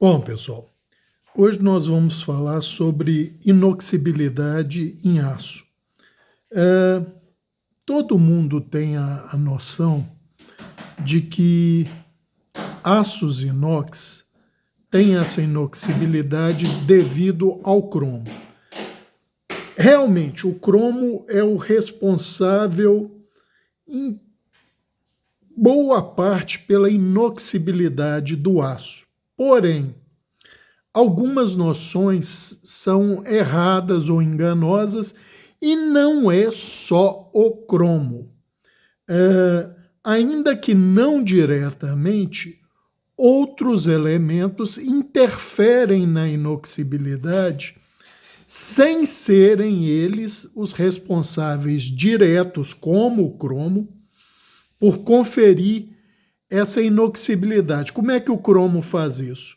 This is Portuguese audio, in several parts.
Bom, pessoal, hoje nós vamos falar sobre inoxibilidade em aço. Todo mundo tem a noção de que aços inox têm essa inoxibilidade devido ao cromo. Realmente, o cromo é o responsável em boa parte pela inoxibilidade do aço. Porém, algumas noções são erradas ou enganosas e não é só o cromo. Ainda que não diretamente, outros elementos interferem na inoxibilidade sem serem eles os responsáveis diretos, como o cromo, por conferir essa inoxibilidade. Como é que o cromo faz isso?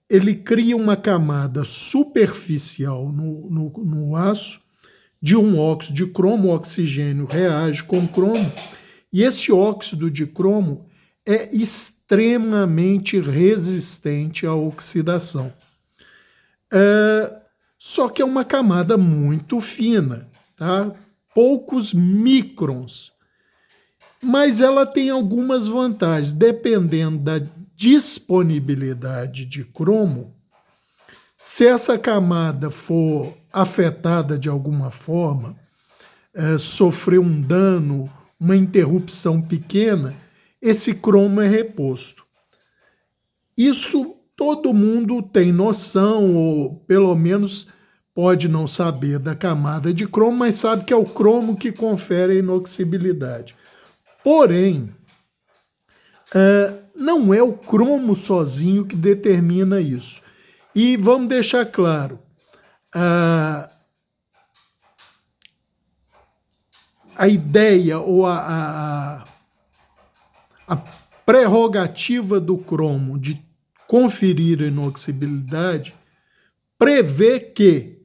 Ele cria uma camada superficial no aço de um óxido de cromo, o oxigênio reage com cromo, e esse óxido de cromo é extremamente resistente à oxidação. Só que é uma camada muito fina, tá? Poucos microns. Mas ela tem algumas vantagens, dependendo da disponibilidade de cromo. Se essa camada for afetada de alguma forma, sofrer um dano, uma interrupção pequena, esse cromo é reposto. Isso todo mundo tem noção, ou pelo menos pode não saber da camada de cromo, mas sabe que é o cromo que confere a inoxibilidade. Porém, não é o cromo sozinho que determina isso. E vamos deixar claro, a ideia ou a prerrogativa do cromo de conferir a inoxibilidade prevê que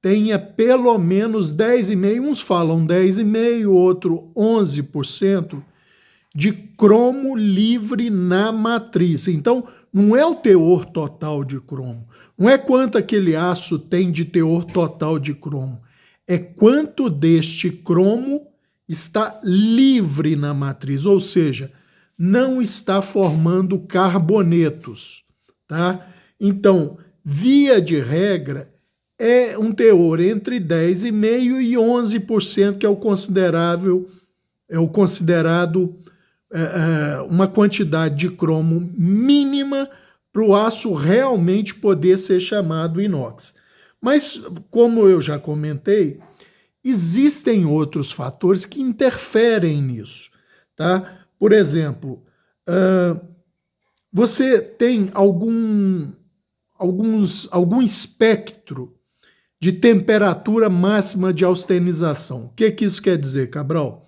tenha pelo menos 10,5%, uns falam 10,5%, outro 11%, de cromo livre na matriz. Então, não é o teor total de cromo, não é quanto aquele aço tem de teor total de cromo, é quanto deste cromo está livre na matriz, ou seja, não está formando carbonetos, tá? Então, via de regra, é um teor entre 10,5% e 11%, que é o considerado uma quantidade de cromo mínima para o aço realmente poder ser chamado inox. Mas, como eu já comentei, existem outros fatores que interferem nisso, tá? Por exemplo, você tem algum espectro de temperatura máxima de austenitização. O que isso quer dizer, Cabral?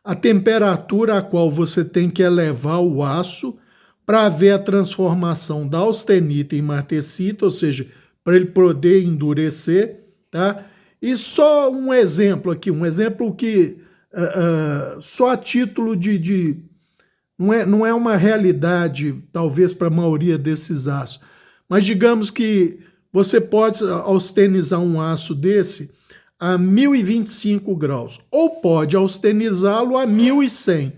A temperatura a qual você tem que elevar o aço para ver a transformação da austenita em martensita, ou seja, para ele poder endurecer, tá? E só um exemplo aqui, um exemplo que só a título de não é uma realidade, talvez, para a maioria desses aços, mas digamos que você pode austenizar um aço desse a 1025 graus, ou pode austenizá-lo a 1100.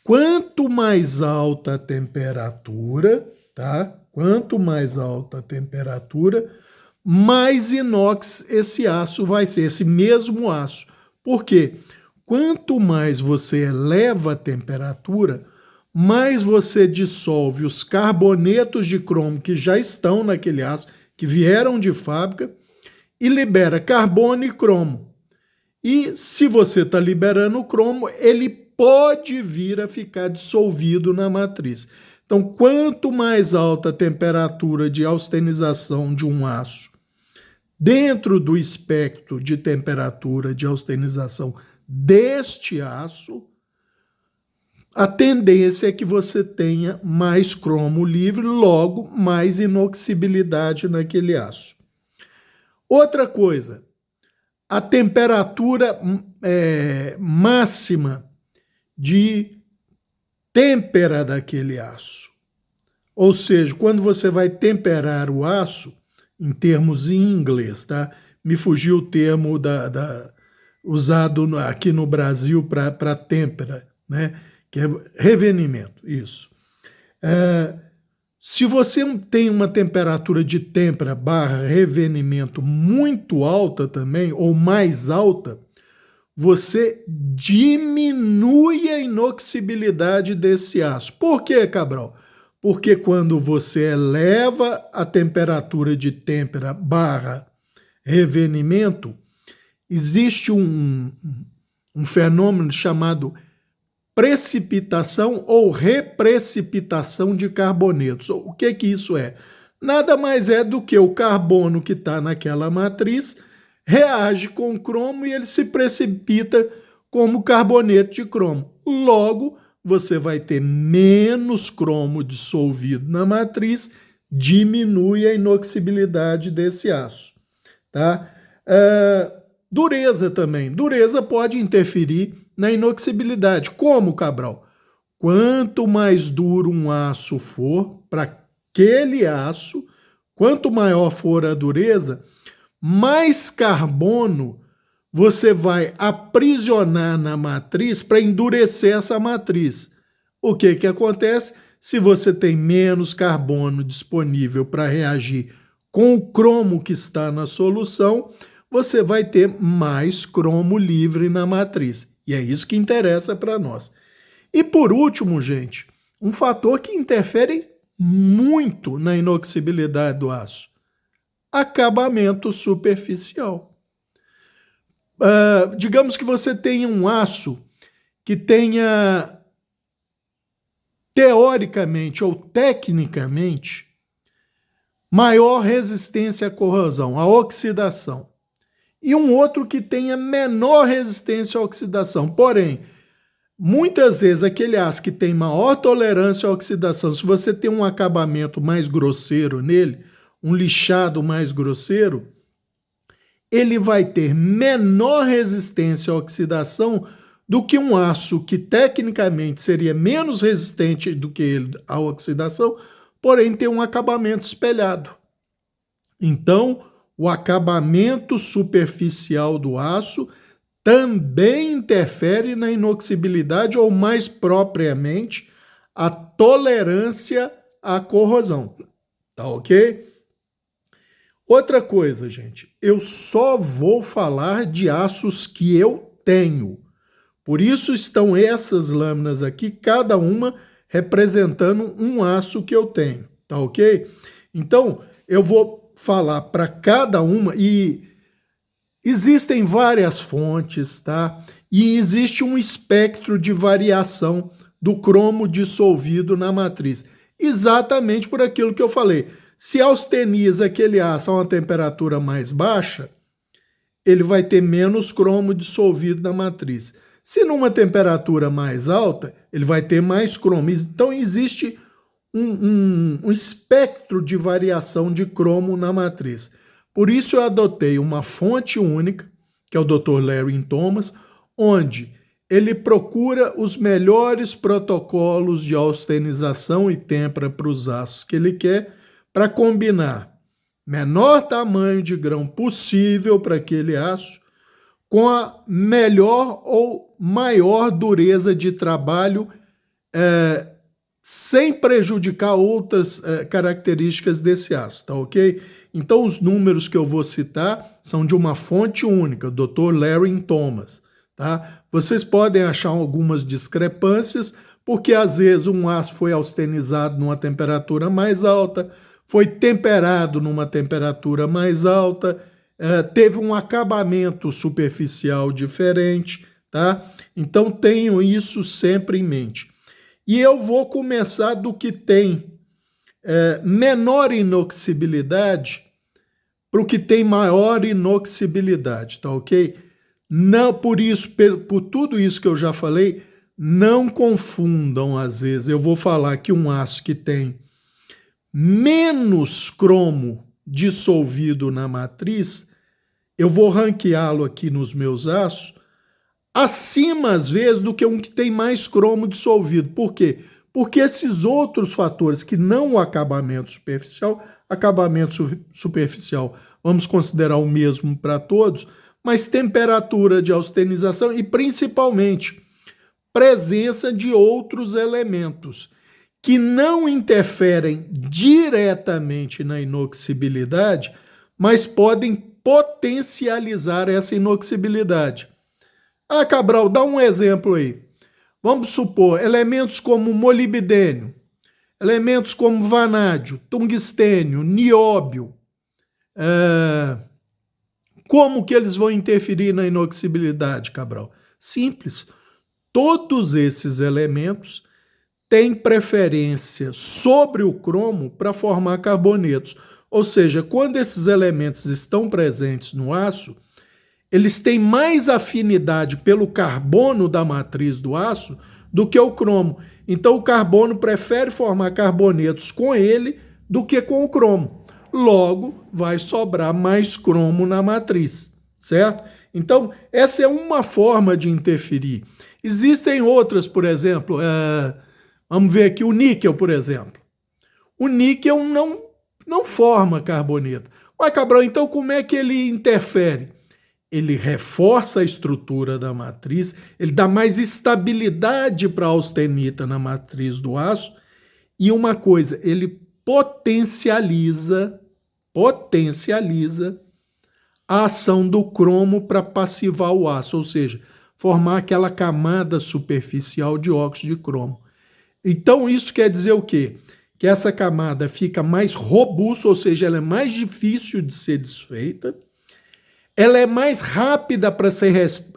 Quanto mais alta a temperatura, tá? Quanto mais alta a temperatura, mais inox esse aço vai ser, esse mesmo aço. Por quê? Quanto mais você eleva a temperatura, mais você dissolve os carbonetos de cromo que já estão naquele aço, que vieram de fábrica, e libera carbono e cromo. E se você está liberando o cromo, ele pode vir a ficar dissolvido na matriz. Então, quanto mais alta a temperatura de austenização de um aço, dentro do espectro de temperatura de austenização deste aço, a tendência é que você tenha mais cromo livre, logo mais inoxibilidade naquele aço. Outra coisa, a temperatura máxima de têmpera daquele aço. Ou seja, quando você vai temperar o aço, em termos em inglês, tá? Me fugiu o termo usado aqui no Brasil para têmpera, né? Que é revenimento, isso. Se você tem uma temperatura de têmpera barra revenimento muito alta também, ou mais alta, você diminui a inoxibilidade desse aço. Por quê, Cabral? Porque quando você eleva a temperatura de têmpera barra revenimento, existe um fenômeno chamado precipitação ou reprecipitação de carbonetos. O que isso é? Nada mais é do que o carbono que está naquela matriz reage com o cromo e ele se precipita como carboneto de cromo. Logo, você vai ter menos cromo dissolvido na matriz, diminui a inoxibilidade desse aço. Tá? Dureza também. Dureza pode interferir na inoxibilidade. Como, Cabral? Quanto mais duro um aço for, para aquele aço, quanto maior for a dureza, mais carbono você vai aprisionar na matriz para endurecer essa matriz. O que acontece? Se você tem menos carbono disponível para reagir com o cromo que está na solução, você vai ter mais cromo livre na matriz. E é isso que interessa para nós. E por último, gente, um fator que interfere muito na inoxibilidade do aço: acabamento superficial. Digamos que você tenha um aço que tenha, teoricamente ou tecnicamente, maior resistência à corrosão, à oxidação, e um outro que tenha menor resistência à oxidação. Porém, muitas vezes aquele aço que tem maior tolerância à oxidação, se você tem um acabamento mais grosseiro nele, um lixado mais grosseiro, ele vai ter menor resistência à oxidação do que um aço que tecnicamente seria menos resistente do que ele à oxidação, porém tem um acabamento espelhado. Então, o acabamento superficial do aço também interfere na inoxibilidade, ou mais propriamente, a tolerância à corrosão. Tá ok? Outra coisa, gente, eu só vou falar de aços que eu tenho. Por isso estão essas lâminas aqui, cada uma representando um aço que eu tenho, tá ok? Então, eu vou falar para cada uma, e existem várias fontes, tá? E existe um espectro de variação do cromo dissolvido na matriz, exatamente por aquilo que eu falei. Se austeniza aquele aço a uma temperatura mais baixa, ele vai ter menos cromo dissolvido na matriz. Se numa temperatura mais alta, ele vai ter mais cromo. Então existe um espectro de variação de cromo na matriz. Por isso eu adotei uma fonte única, que é o Dr. Larry Thomas, onde ele procura os melhores protocolos de austenização e têmpera para os aços que ele quer, para combinar menor tamanho de grão possível para aquele aço com a melhor ou maior dureza de trabalho, sem prejudicar outras características desse aço, tá ok? Então os números que eu vou citar são de uma fonte única, o Dr. Larry Thomas, tá? Vocês podem achar algumas discrepâncias, porque às vezes um aço foi austenizado numa temperatura mais alta, foi temperado numa temperatura mais alta, teve um acabamento superficial diferente, tá? Então tenham isso sempre em mente. E eu vou começar do que tem menor inoxibilidade para o que tem maior inoxibilidade, tá ok? Não, por tudo isso que eu já falei, não confundam às vezes. Eu vou falar que um aço que tem menos cromo dissolvido na matriz, eu vou ranqueá-lo aqui nos meus aços acima, às vezes, do que um que tem mais cromo dissolvido. Por quê? Porque esses outros fatores que não o acabamento superficial, vamos considerar o mesmo para todos, mas temperatura de austenitização e principalmente presença de outros elementos que não interferem diretamente na inoxibilidade, mas podem potencializar essa inoxibilidade. Ah, Cabral, dá um exemplo aí. Vamos supor, elementos como molibdênio, elementos como vanádio, tungstênio, nióbio, como que eles vão interferir na inoxibilidade, Cabral? Simples. Todos esses elementos têm preferência sobre o cromo para formar carbonetos. Ou seja, quando esses elementos estão presentes no aço, eles têm mais afinidade pelo carbono da matriz do aço do que o cromo. Então o carbono prefere formar carbonetos com ele do que com o cromo. Logo, vai sobrar mais cromo na matriz, certo? Então, essa é uma forma de interferir. Existem outras, por exemplo, vamos ver aqui o níquel, por exemplo. O níquel não forma carboneto. Ué, Cabral, então como é que ele interfere? Ele reforça a estrutura da matriz, ele dá mais estabilidade para a austenita na matriz do aço e uma coisa, ele potencializa a ação do cromo para passivar o aço, ou seja, formar aquela camada superficial de óxido de cromo. Então isso quer dizer o quê? Que essa camada fica mais robusta, ou seja, ela é mais difícil de ser desfeita, ela é mais rápida para ser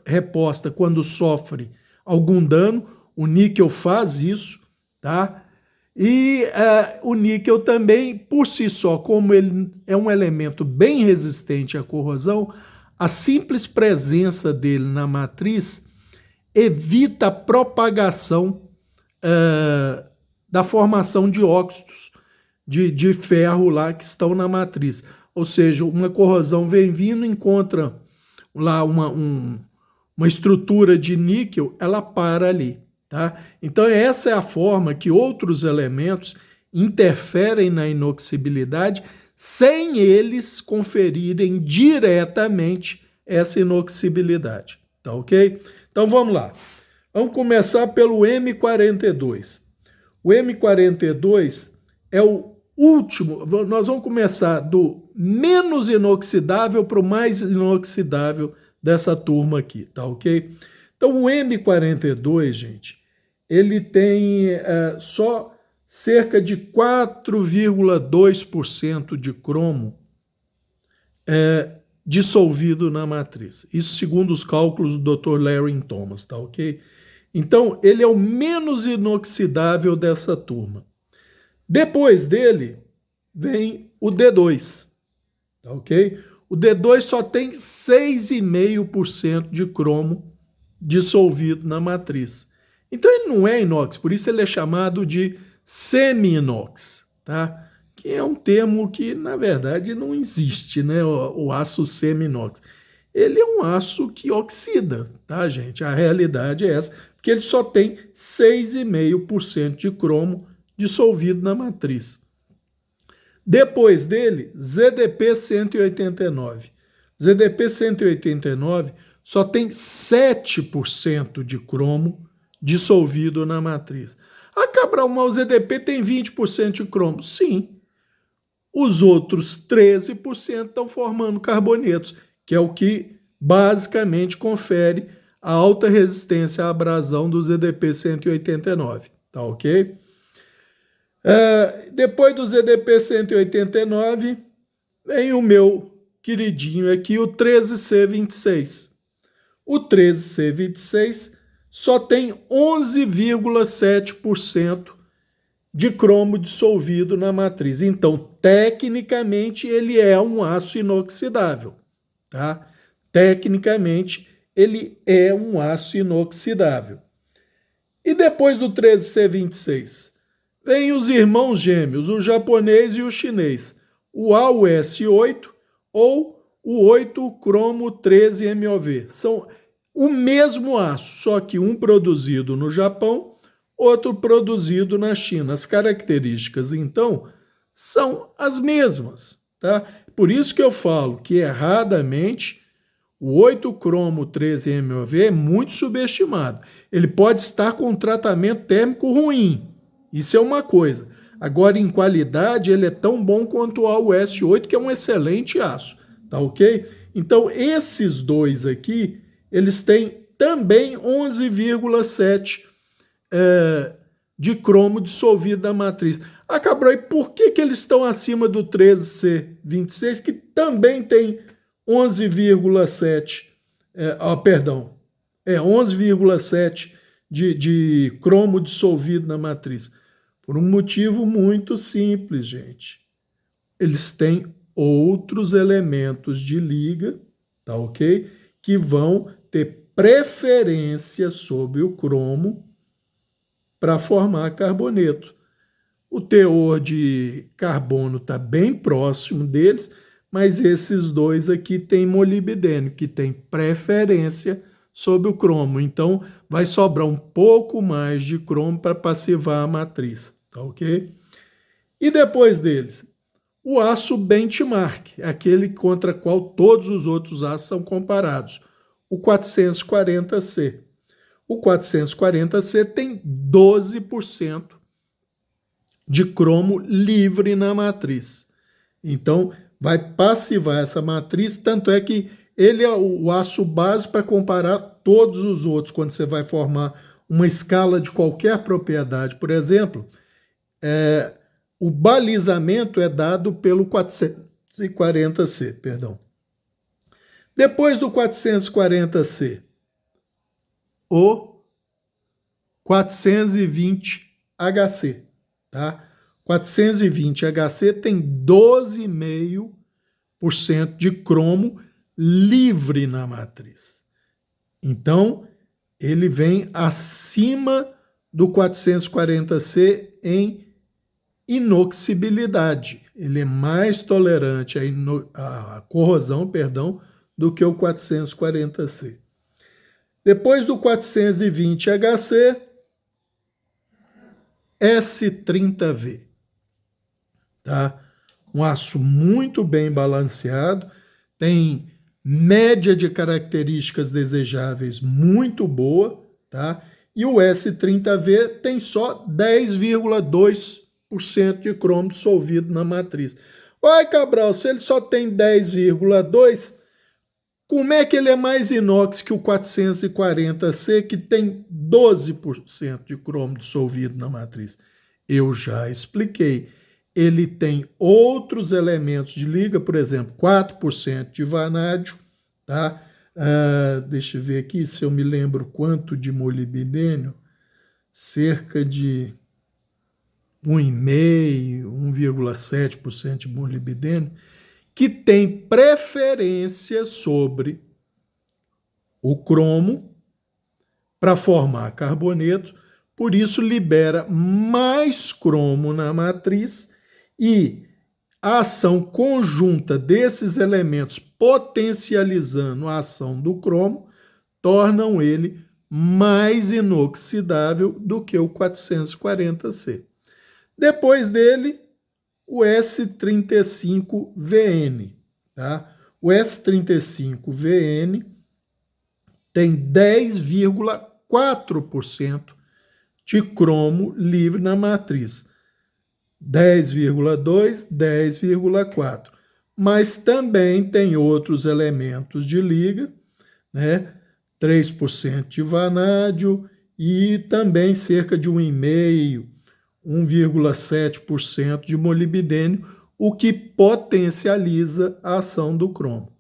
reposta quando sofre algum dano, o níquel faz isso, tá? E o níquel também, por si só, como ele é um elemento bem resistente à corrosão, a simples presença dele na matriz evita a propagação da formação de óxidos de ferro lá que estão na matriz. Ou seja, uma corrosão vem vindo, encontra lá uma estrutura de níquel, ela para ali. Tá? Então essa é a forma que outros elementos interferem na inoxibilidade sem eles conferirem diretamente essa inoxibilidade. Tá ok? Então vamos lá. Vamos começar pelo M42. O M42 é o último, nós vamos começar do menos inoxidável para o mais inoxidável dessa turma aqui, tá ok? Então o M42, gente, ele tem só cerca de 4,2% de cromo dissolvido na matriz. Isso segundo os cálculos do Dr. Larry Thomas, tá ok? Então, ele é o menos inoxidável dessa turma. Depois dele, vem o D2, tá ok? O D2 só tem 6,5% de cromo dissolvido na matriz. Então ele não é inox, por isso ele é chamado de semi-inox, tá? Que é um termo que, na verdade, não existe, né? O aço semi-inox. Ele é um aço que oxida, tá, gente? A realidade é essa, porque ele só tem 6,5% de cromo dissolvido na matriz. Depois dele, ZDP 189. ZDP 189 só tem 7% de cromo dissolvido na matriz. Ah, Cabral, mas o ZDP tem 20% de cromo. Sim. Os outros 13% estão formando carbonetos, que é o que basicamente confere a alta resistência à abrasão do ZDP 189. Tá ok? Depois do ZDP 189, vem o meu queridinho aqui, o 13C26. O 13C26 só tem 11,7% de cromo dissolvido na matriz. Então, tecnicamente, ele é um aço inoxidável, tá? Tecnicamente, ele é um aço inoxidável. E depois do 13C26, vem os irmãos gêmeos, o japonês e o chinês, o AUS8 ou o 8-cromo-13-MOV. São o mesmo aço, só que um produzido no Japão, outro produzido na China. As características, então, são as mesmas, tá? Por isso que eu falo que, erradamente, o 8-cromo 13-MeO-V é muito subestimado. Ele pode estar com um tratamento térmico ruim, isso é uma coisa. Agora, em qualidade, ele é tão bom quanto o AUS8, que é um excelente aço, tá ok? Então, esses dois aqui, eles têm também 11,7 de cromo dissolvido da matriz. Ah, Cabral, e por que eles estão acima do 13C26, que também tem 11,7, 11,7 de cromo dissolvido na matriz? Por um motivo muito simples, gente. Eles têm outros elementos de liga, tá ok? Que vão ter preferência sobre o cromo para formar carboneto. O teor de carbono está bem próximo deles, mas esses dois aqui têm molibdênio, que tem preferência sobre o cromo. Então, vai sobrar um pouco mais de cromo para passivar a matriz, tá ok? E depois deles, o aço benchmark, aquele contra qual todos os outros aços são comparados, o 440C. O 440C tem 12% de cromo livre na matriz. Então, vai passivar essa matriz, tanto é que ele é o aço base para comparar todos os outros. Quando você vai formar uma escala de qualquer propriedade, por exemplo, o balizamento é dado pelo 440C, perdão. Depois do 440C, o 420HC, tá? 420HC tem 12,5% de cromo livre na matriz. Então, ele vem acima do 440C em inoxibilidade. Ele é mais tolerante à corrosão, do que o 440C. Depois do 420HC, S30V, tá? Um aço muito bem balanceado, tem média de características desejáveis muito boa, tá? E o S30V tem só 10,2% de cromo dissolvido na matriz. Uai, Cabral, se ele só tem 10,2%, como é que ele é mais inox que o 440C, que tem 12% de cromo dissolvido na matriz? Eu já expliquei. Ele tem outros elementos de liga, por exemplo, 4% de vanádio, tá? Deixa eu ver aqui se eu me lembro quanto de molibdênio, cerca de 1,5%, 1,7% de molibdênio, que tem preferência sobre o cromo para formar carboneto, por isso libera mais cromo na matriz e a ação conjunta desses elementos potencializando a ação do cromo tornam ele mais inoxidável do que o 440C. Depois dele, o S35VN, tá? O S35VN tem 10,4% de cromo livre na matriz. 10,2, 10,4. Mas também tem outros elementos de liga, né? 3% de vanádio e também cerca de 1,5%, 1,7% de molibdênio, o que potencializa a ação do cromo.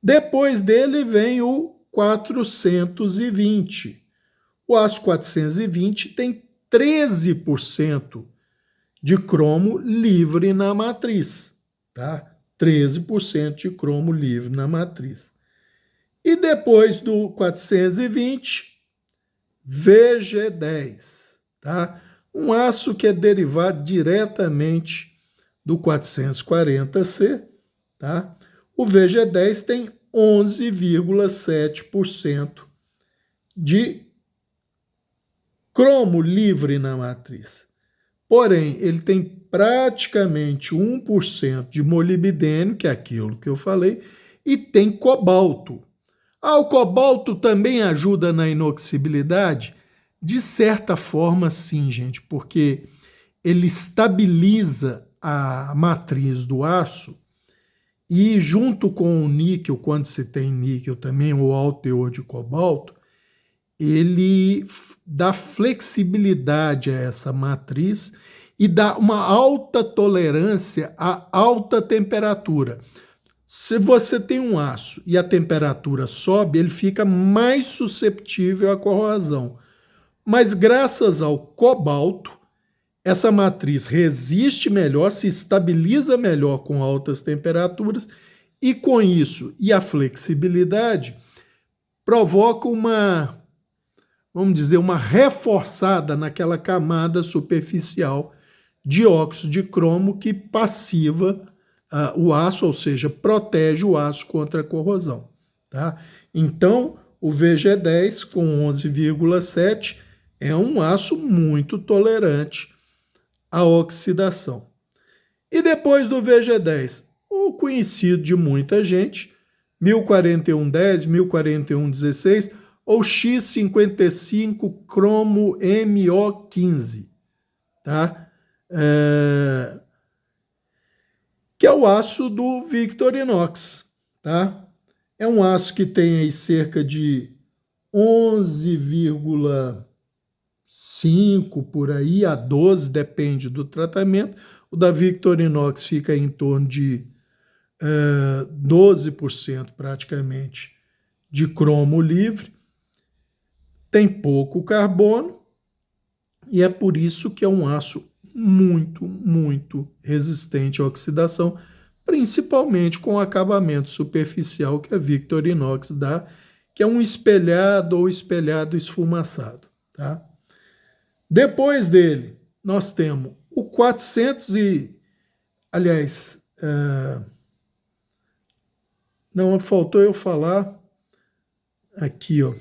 Depois dele vem o 420. O aço 420 tem 13% de cromo livre na matriz, tá? 13% de cromo livre na matriz. E depois do 420, VG10, tá? Um aço que é derivado diretamente do 440C, tá? O VG10 tem 11,7% de cromo livre na matriz. Porém, ele tem praticamente 1% de molibdênio, que é aquilo que eu falei, e tem cobalto. Ah, o cobalto também ajuda na inoxibilidade? De certa forma, sim, gente, porque ele estabiliza a matriz do aço e junto com o níquel, quando se tem níquel também, o alto teor de cobalto, ele dá flexibilidade a essa matriz e dá uma alta tolerância a alta temperatura. Se você tem um aço e a temperatura sobe, ele fica mais susceptível à corrosão. Mas graças ao cobalto, essa matriz resiste melhor, se estabiliza melhor com altas temperaturas e com isso e a flexibilidade provoca uma, vamos dizer, uma reforçada naquela camada superficial de óxido de cromo que passiva o aço, ou seja, protege o aço contra a corrosão. Tá? Então, o VG10 com 11,7 é um aço muito tolerante à oxidação. E depois do VG10, o conhecido de muita gente, 104110, 104116 ou X55 cromo MO15, tá? Que é o aço do Victorinox, tá? É um aço que tem aí cerca de 11,5 por aí a 12, depende do tratamento. O da Victorinox fica em torno de 12% praticamente de cromo livre. Tem pouco carbono e é por isso que é um aço muito, muito resistente à oxidação, principalmente com o acabamento superficial que a Victorinox dá, que é um espelhado ou espelhado esfumaçado. Tá? Depois dele, nós temos o 400 e... Aliás, não, faltou eu falar aqui, ó,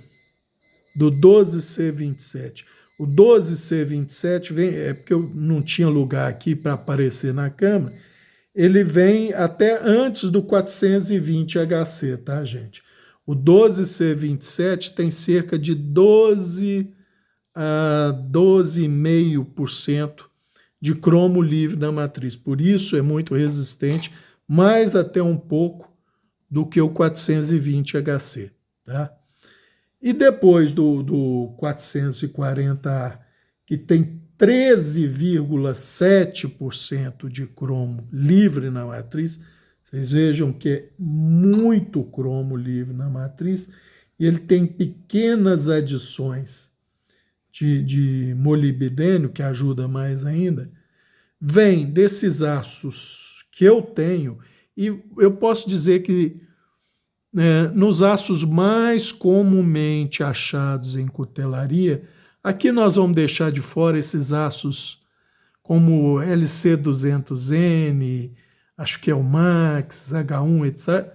do 12C27. O 12C27 vem, é porque eu não tinha lugar aqui para aparecer na câmera, ele vem até antes do 420HC, tá, gente? O 12C27 tem cerca de 12 a 12,5% de cromo livre na matriz. Por isso é muito resistente, mais até um pouco do que o 420HC, tá? E depois do 440A, que tem 13,7% de cromo livre na matriz, vocês vejam que é muito cromo livre na matriz, e ele tem pequenas adições de molibdênio, que ajuda mais ainda, vem desses aços que eu tenho, e eu posso dizer que nos aços mais comumente achados em cutelaria, aqui nós vamos deixar de fora esses aços como LC200N, acho que é o Max, H1, etc.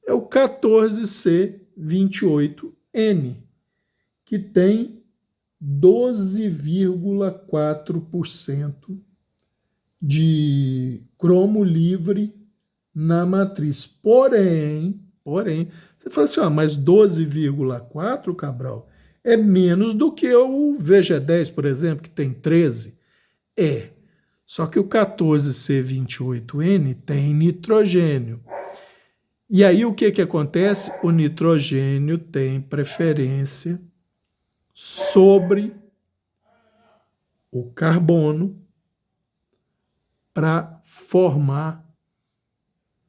É o 14C28N, que tem 12,4% de cromo livre na matriz. Porém, você fala assim, mas 12,4, Cabral, é menos do que o VG10, por exemplo, que tem 13. Só que o 14C28N tem nitrogênio. E aí o que acontece? O nitrogênio tem preferência sobre o carbono para formar,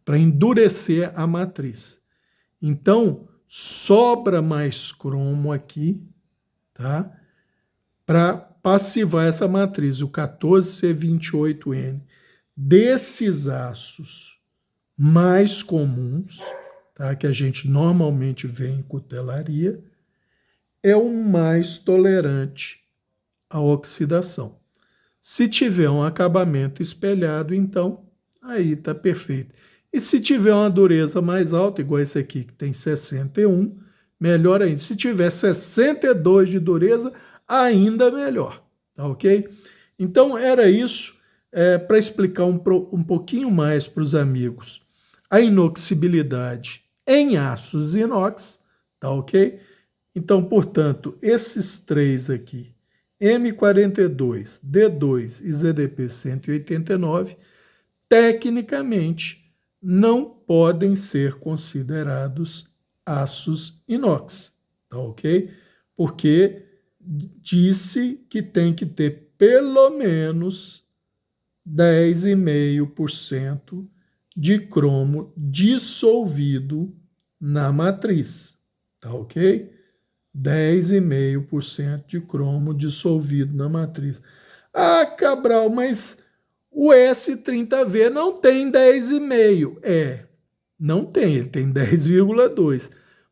para endurecer a matriz. Então, sobra mais cromo aqui, tá? Para passivar essa matriz, o 14C28N. Desses aços mais comuns, tá? Que a gente normalmente vê em cutelaria, é o mais tolerante à oxidação. Se tiver um acabamento espelhado, então, aí está perfeito. E se tiver uma dureza mais alta, igual esse aqui, que tem 61, melhor ainda. Se tiver 62 de dureza, ainda melhor, tá ok? Então era isso, para explicar um pouquinho mais para os amigos a inoxibilidade em aços inox, tá ok? Então, portanto, esses três aqui, M42, D2 e ZDP 189, tecnicamente não podem ser considerados aços inox, tá ok? Porque disse que tem que ter pelo menos 10,5% de cromo dissolvido na matriz, tá ok? 10,5% de cromo dissolvido na matriz. Ah, Cabral, mas o S30V não tem 10,5%. Não tem, ele tem 10,2%.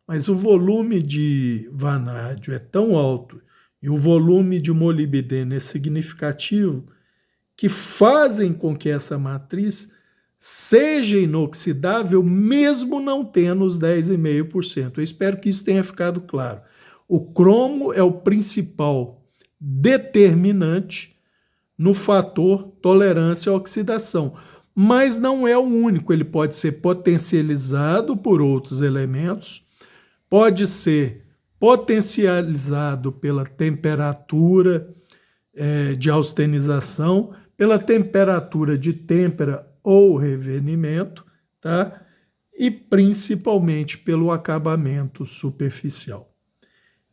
Mas o volume de vanádio é tão alto e o volume de molibdênio é significativo que fazem com que essa matriz seja inoxidável mesmo não tendo os 10,5%. Eu espero que isso tenha ficado claro. O cromo é o principal determinante no fator tolerância à oxidação, mas não é o único. Ele pode ser potencializado por outros elementos, pode ser potencializado pela temperatura de austenização, pela temperatura de têmpera ou revenimento, tá? E principalmente pelo acabamento superficial.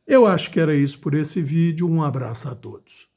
Eu acho que era isso por esse vídeo. Um abraço a todos.